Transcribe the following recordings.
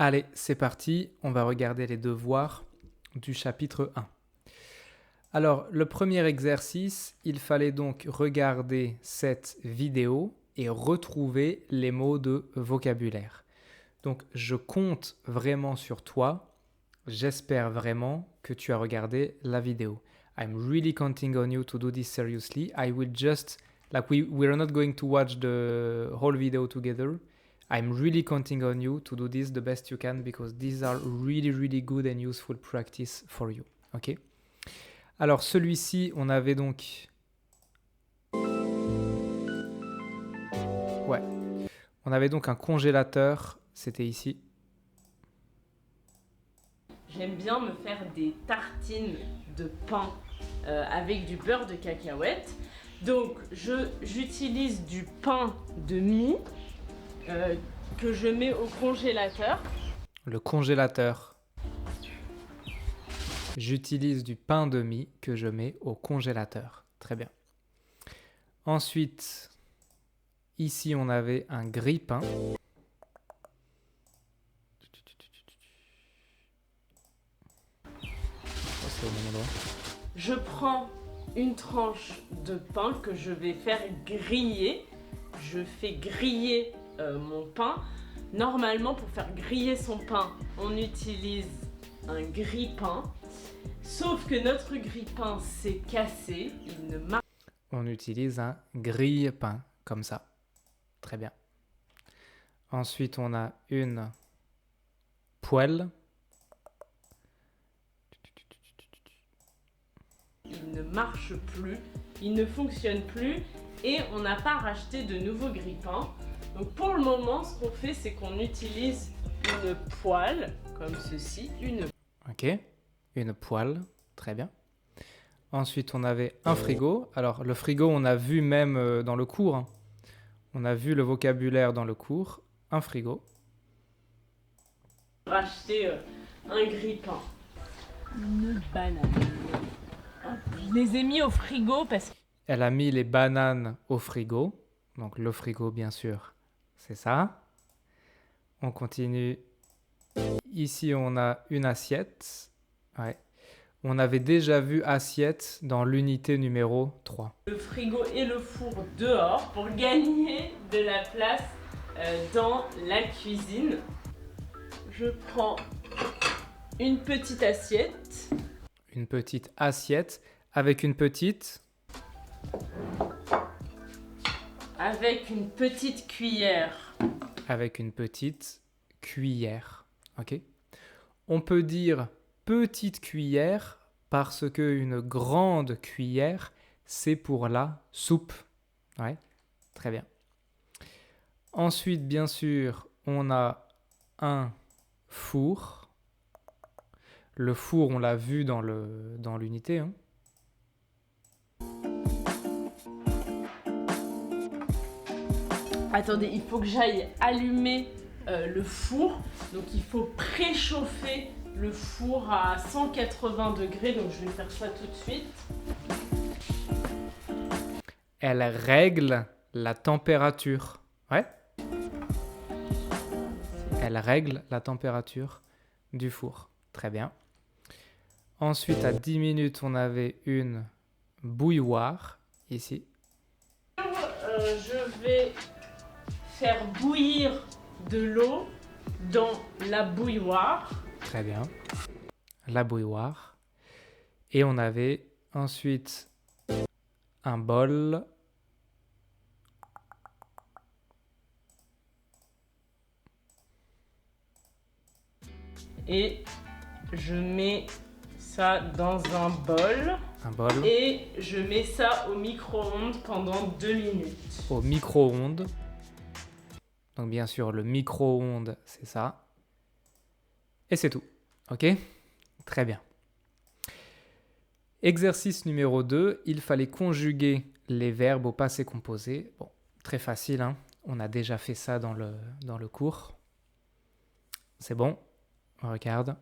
Allez, c'est parti, on va regarder les devoirs du chapitre 1. Alors, le premier exercice, il fallait donc regarder cette vidéo et retrouver les mots de vocabulaire. Donc, je compte vraiment sur toi. J'espère vraiment que tu as regardé la vidéo. I'm really counting on you to do this seriously. I will just, we're not going to watch the whole video together. I'm really counting on you to do this the best you can because these are really, really good and useful practice for you. Ok? Alors, celui-ci, on avait donc... Ouais. On avait donc un congélateur. C'était ici. J'aime bien me faire des tartines de pain avec du beurre de cacahuète. Donc, j'utilise du pain de mie que je mets au congélateur. Le congélateur. J'utilise du pain de mie que je mets au congélateur. Très bien. Ensuite, ici, on avait un grille-pain. C'est au même endroit. Je prends une tranche de pain que je vais faire griller. Je fais griller mon pain. Normalement, pour faire griller son pain, on utilise un grille-pain. Sauf que notre grille-pain s'est cassé. Il ne marche pas. On utilise un grille-pain, comme ça. Très bien. Ensuite, on a une poêle. Il ne marche plus, il ne fonctionne plus et on n'a pas racheté de nouveaux grille-pains. Donc pour le moment, ce qu'on fait, c'est qu'on utilise une poêle, comme ceci, Ok, une poêle, très bien. Ensuite, on avait un frigo. Alors, le frigo, on a vu même dans le cours. Hein. On a vu le vocabulaire dans le cours. Un frigo. Racheter un grille-pain. Une banane. Je les ai mis au frigo parce que... Elle a mis les bananes au frigo. Donc, le frigo, bien sûr, c'est ça. On continue. Ici, on a une assiette. Ouais. On avait déjà vu assiette dans l'unité numéro 3. Le frigo et le four dehors pour gagner de la place dans la cuisine. Je prends une petite assiette. Une petite assiette avec une petite... Avec une petite cuillère. Avec une petite cuillère. Ok. On peut dire petite cuillère parce qu'une grande cuillère, c'est pour la soupe. Ouais, très bien. Ensuite, bien sûr, on a un four. Le four, on l'a vu dans l'unité. Hein. Attendez, il faut que j'aille allumer le four. Donc il faut préchauffer le four à 180 degrés. Donc je vais faire ça tout de suite. Elle règle la température. Ouais. Elle règle la température du four. Très bien. Ensuite, à 10 minutes, on avait une bouilloire, ici. Je vais faire bouillir de l'eau dans la bouilloire. Très bien. La bouilloire. Et on avait ensuite un bol. Et je mets ça dans un bol. Un bol. Et je mets ça au micro-ondes pendant 2 minutes. Au micro-ondes. Donc bien sûr, le micro-ondes, c'est ça. Et c'est tout. Ok? Très bien. Exercice numéro 2, il fallait conjuguer les verbes au passé composé. Bon, très facile, hein? On a déjà fait ça dans le cours. C'est bon? On regarde.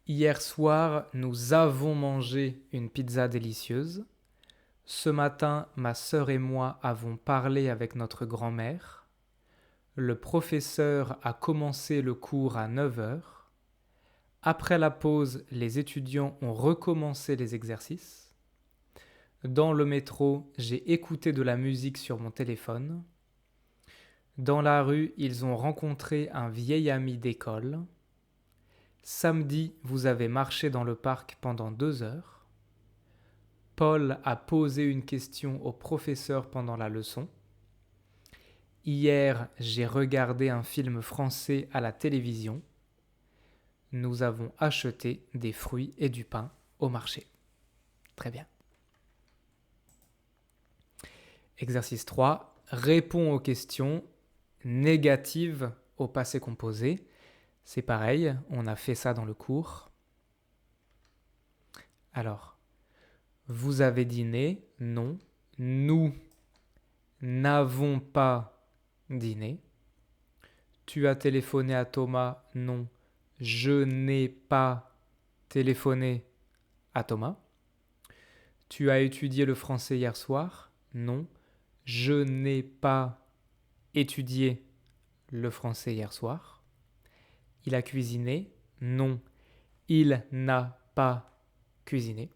Hier soir, nous avons mangé une pizza délicieuse. Ce matin, ma sœur et moi avons parlé avec notre grand-mère. Le professeur a commencé le cours à 9 heures. Après la pause, les étudiants ont recommencé les exercices. Dans le métro, j'ai écouté de la musique sur mon téléphone. Dans la rue, ils ont rencontré un vieil ami d'école. Samedi, vous avez marché dans le parc pendant 2 heures. Paul a posé une question au professeur pendant la leçon. Hier, j'ai regardé un film français à la télévision. Nous avons acheté des fruits et du pain au marché. Très bien. Exercice 3. Réponds aux questions négatives au passé composé. C'est pareil, on a fait ça dans le cours. Alors, vous avez dîné? Non. Nous n'avons pas dîné. Tu as téléphoné à Thomas? Non. Je n'ai pas téléphoné à Thomas. Tu as étudié le français hier soir? Non. Je n'ai pas étudié le français hier soir. Il a cuisiné? Non. Il n'a pas cuisiné.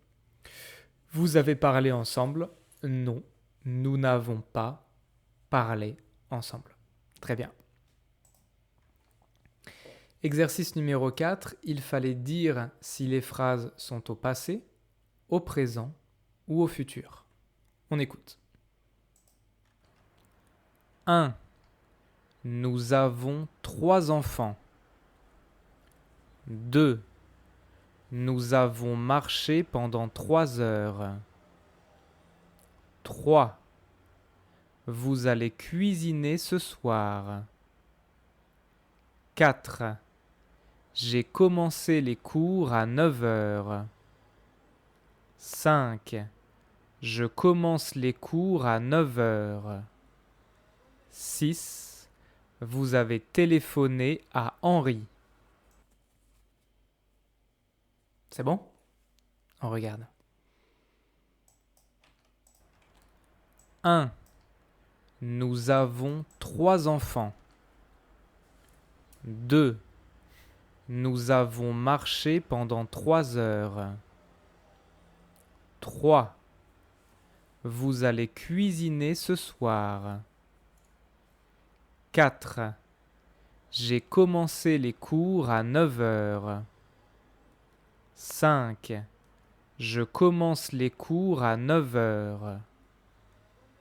Vous avez parlé ensemble? Non. Nous n'avons pas parlé ensemble. Très bien. Exercice numéro 4. Il fallait dire si les phrases sont au passé, au présent ou au futur. On écoute. 1. Nous avons 3 enfants. 2. Nous avons marché pendant 3 heures. 3. Vous allez cuisiner ce soir. 4. J'ai commencé les cours à 9 heures. 5. Je commence les cours à 9 heures. 6. Vous avez téléphoné à Henri. C'est bon? On regarde. 1. Nous avons 3 enfants. 2. Nous avons marché pendant 3 heures. 3. Vous allez cuisiner ce soir. 4. J'ai commencé les cours à 9 heures. 5. Je commence les cours à 9 heures.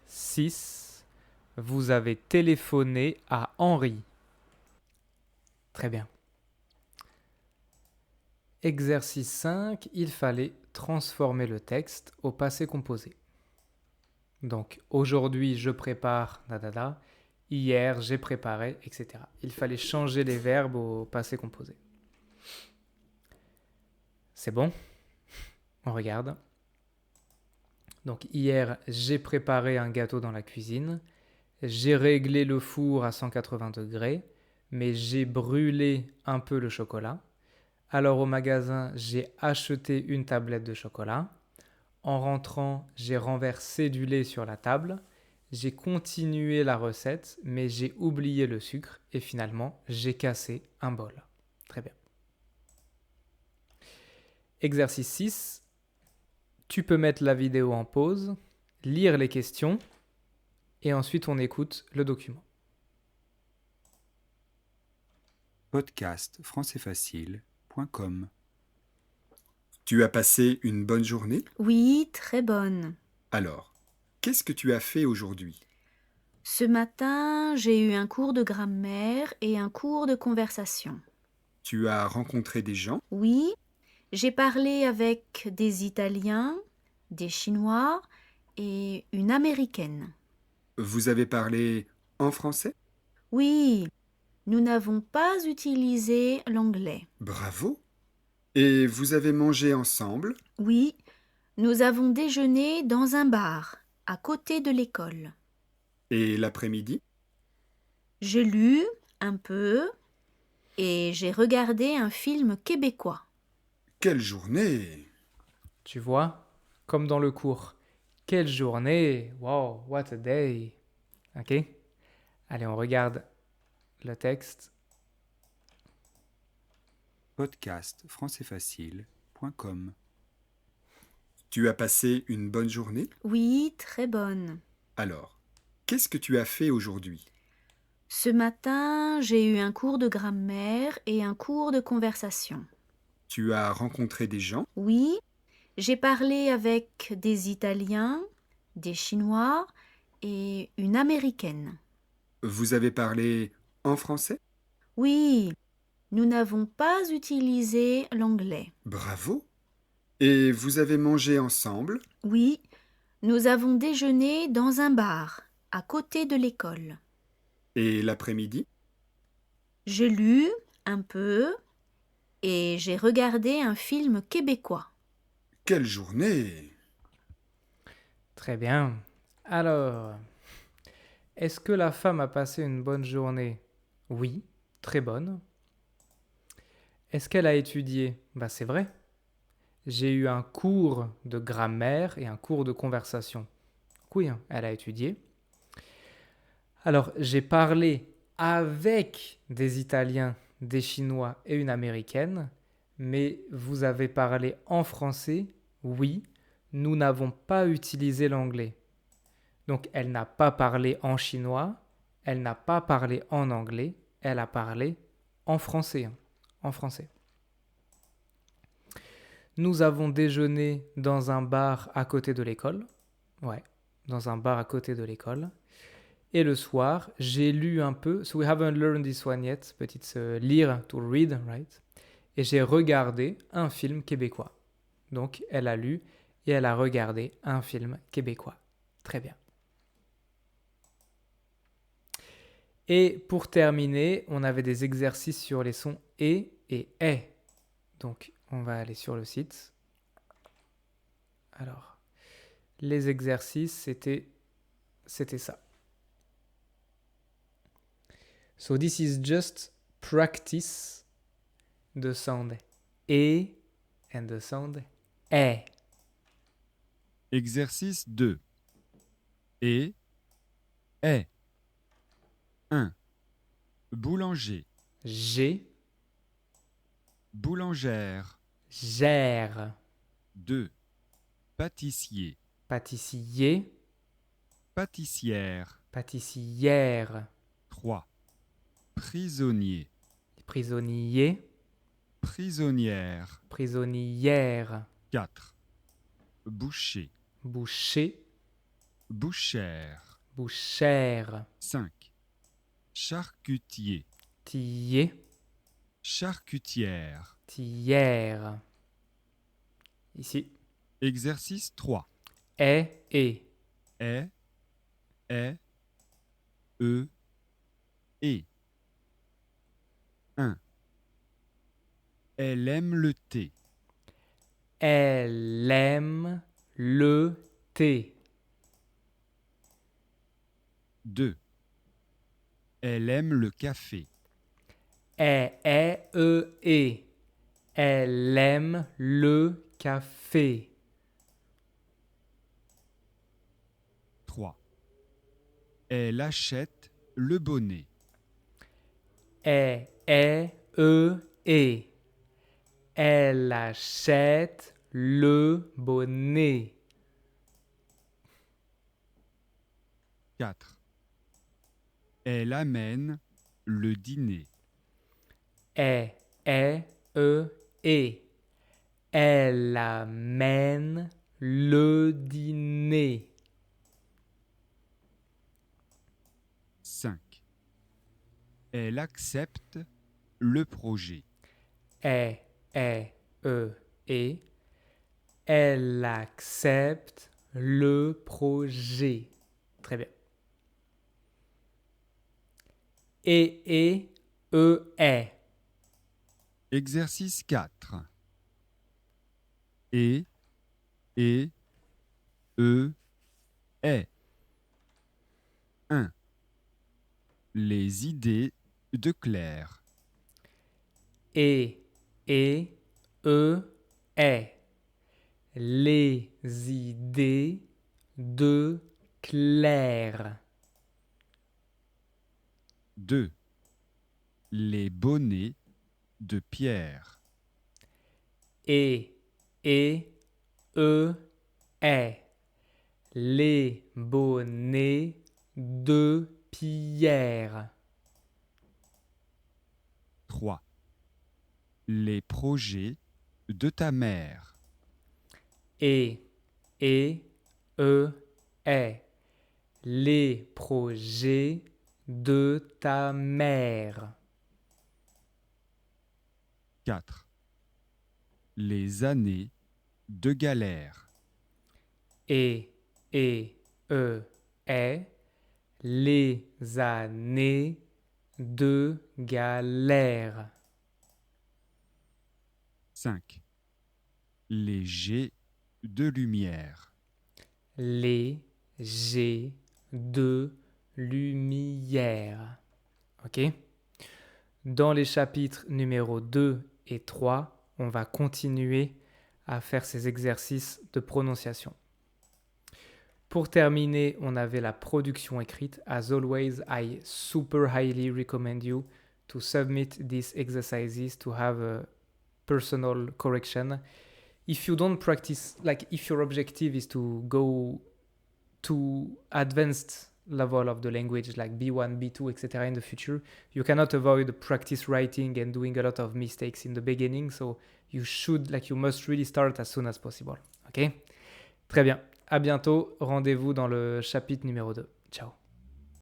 6. Vous avez téléphoné à Henri. Très bien. Exercice 5. Il fallait transformer le texte au passé composé. Donc, aujourd'hui, je prépare, hier, j'ai préparé, etc. Il fallait changer les verbes au passé composé. C'est bon? On regarde. Donc hier, j'ai préparé un gâteau dans la cuisine. J'ai réglé le four à 180 degrés, mais j'ai brûlé un peu le chocolat. Alors au magasin, j'ai acheté une tablette de chocolat. En rentrant, j'ai renversé du lait sur la table. J'ai continué la recette, mais j'ai oublié le sucre et finalement, j'ai cassé un bol. Très bien. Exercice 6. Tu peux mettre la vidéo en pause, lire les questions et ensuite on écoute le document. Podcast françaisfacile.com. Tu as passé une bonne journée? Oui, très bonne. Alors, qu'est-ce que tu as fait aujourd'hui? Ce matin, j'ai eu un cours de grammaire et un cours de conversation. Tu as rencontré des gens? Oui, j'ai parlé avec des Italiens, des Chinois et une Américaine. Vous avez parlé en français? Oui, nous n'avons pas utilisé l'anglais. Bravo! Et vous avez mangé ensemble? Oui, nous avons déjeuné dans un bar, à côté de l'école. Et l'après-midi? J'ai lu un peu et j'ai regardé un film québécois. Quelle journée! Tu vois, comme dans le cours. Quelle journée! Wow, what a day! Ok? Allez, on regarde le texte. podcastfrançaisfacile.com. Tu as passé une bonne journée? Oui, très bonne. Alors, qu'est-ce que tu as fait aujourd'hui? Ce matin, j'ai eu un cours de grammaire et un cours de conversation. Tu as rencontré des gens? Oui, j'ai parlé avec des Italiens, des Chinois et une Américaine. Vous avez parlé en français? Oui, nous n'avons pas utilisé l'anglais. Bravo! Et vous avez mangé ensemble? Oui, nous avons déjeuné dans un bar, à côté de l'école. Et l'après-midi? J'ai lu un peu et j'ai regardé un film québécois. Quelle journée! Très bien. Alors, est-ce que la femme a passé une bonne journée? Oui, très bonne. Est-ce qu'elle a étudié? Bah c'est vrai. J'ai eu un cours de grammaire et un cours de conversation. Oui, hein, elle a étudié. Alors, j'ai parlé avec des Italiens, des Chinois et une Américaine, mais vous avez parlé en français? Oui, nous n'avons pas utilisé l'anglais. Donc, elle n'a pas parlé en chinois, elle n'a pas parlé en anglais, elle a parlé en français. En français. Nous avons déjeuné dans un bar à côté de l'école. Ouais, dans un bar à côté de l'école. Et le soir, j'ai lu un peu. So we haven't learned this one yet, but it's lire, to read, right? Et j'ai regardé un film québécois. Donc, elle a lu et elle a regardé un film québécois. Très bien. Et pour terminer, on avait des exercices sur les sons et est. Donc, on va aller sur le site. Alors, les exercices, c'était ça. So this is just practice the sound et and the sound est. Exercice 2. Et est. 1. Boulanger, J'ai, boulangère. gère, 2. Pâtissier, pâtissier, pâtissière. pâtissière, 3. Prisonnier, prisonnier, prisonnière. prisonnière, 4. Boucher, boucher, bouchère. bouchère, 5. Charcutier, tillet, charcutière. tillère. Ici, Exercice 3. est et. Est, est, e, et. 1. Elle aime le thé. Elle aime le thé. 2. Elle aime le café. Et. Elle aime le café. 3. Elle achète le bonnet. Et. Elle achète le bonnet. 4. Elle amène le dîner. Et. Elle amène le dîner. 5. Elle accepte le projet. Et. Elle accepte le projet. Très bien. Et, est. Exercice 4. Et, e, est. 1. Les idées de Claire. Et, est. Les idées de Claire. 2. Les bonnets de Pierre. E, et, e, est. Les bonnets de Pierre. 3. Les projets de ta mère. E, et, est. Les projets de ta mère. 4. Les années de galère. Et, est. Les années de galère. 5. Les jets de lumière. Les jets de lumière. OK? Dans les chapitres numéro 2 et 3, on va continuer à faire ces exercices de prononciation. Pour terminer, on avait la production écrite. As always, I super highly recommend you to submit these exercises to have a personal correction. If you don't practice, like if your objective is to go to advanced level of the language, like B1, B2, etc. in the future, you cannot avoid practice writing and doing a lot of mistakes in the beginning. So you must really start as soon as possible. OK? Très bien. À bientôt. Rendez-vous dans le chapitre numéro 2. Ciao.